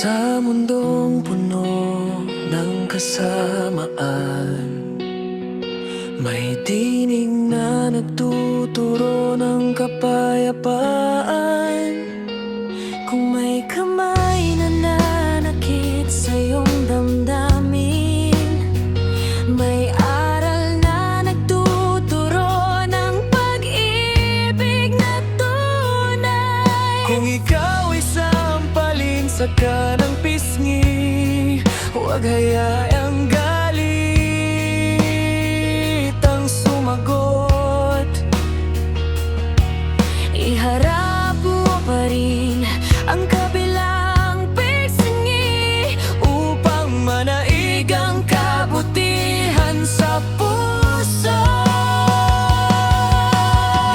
Sa mundong puno ng kasamaan, may tinig na nagtuturo ng kapayapaan. Kung may kamay na nanakit sa iyong damdamin, may aral na nagtuturo ng pag-ibig na tunay. Kung ikaw ay sampalin sa kanang pisngi, huwag hayaang galit ang sumagot. Iharap mo pa rin ang kabilang pisngi upang manaig ang kabutihan sa puso.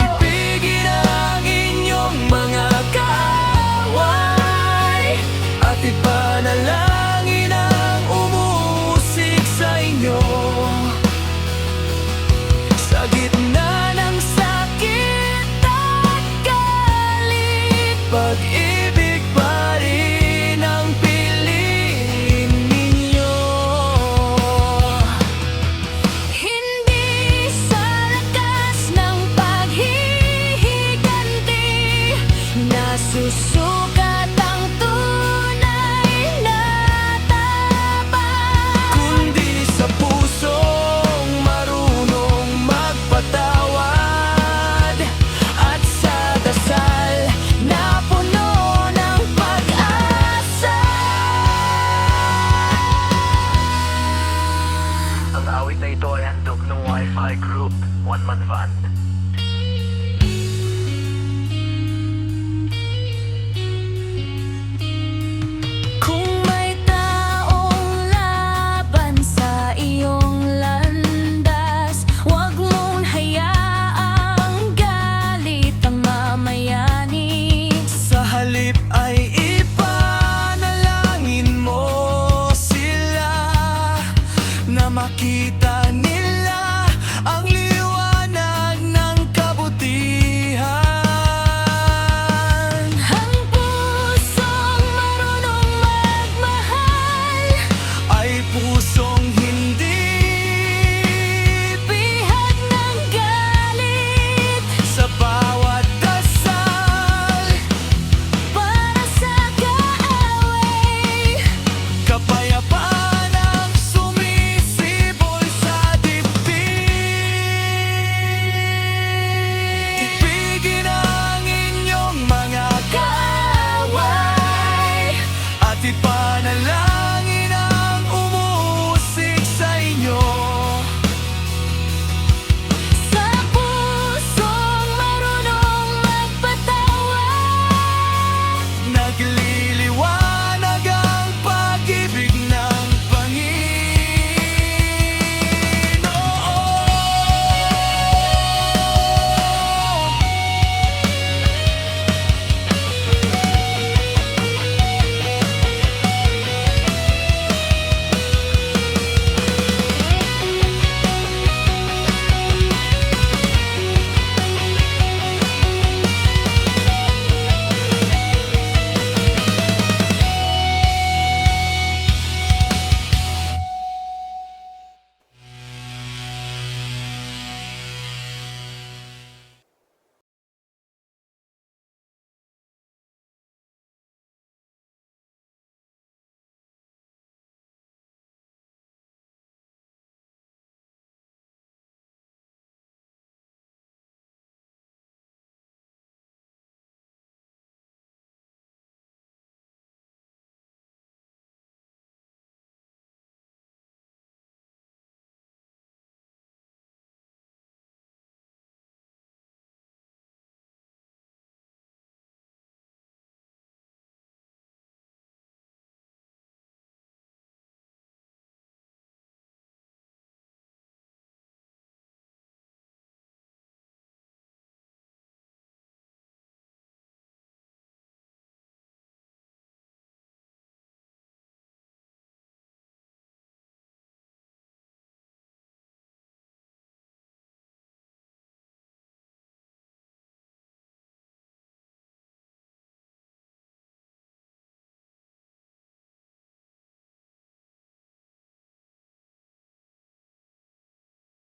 Ibigin ang inyong mga kaaway at ipanalangin ang umusik sa inyo. Sa gitna ng sakit at galit, pag-ibig pa rin ang piliin ninyo. Hindi sa lakas ng paghihiganti nasusukat ang tunay na tapang, kundi sa pusong marunong magpatawad at sa dasal na puno ng pag-asa. Ang awit na ito ay handog ng Wi-Fi Group One Man Band. Kung may taong laban sa iyong landas, huwag mong hayaang galit ang mamayani. Sa halip ay ipanalangin mo sila na makita nila ang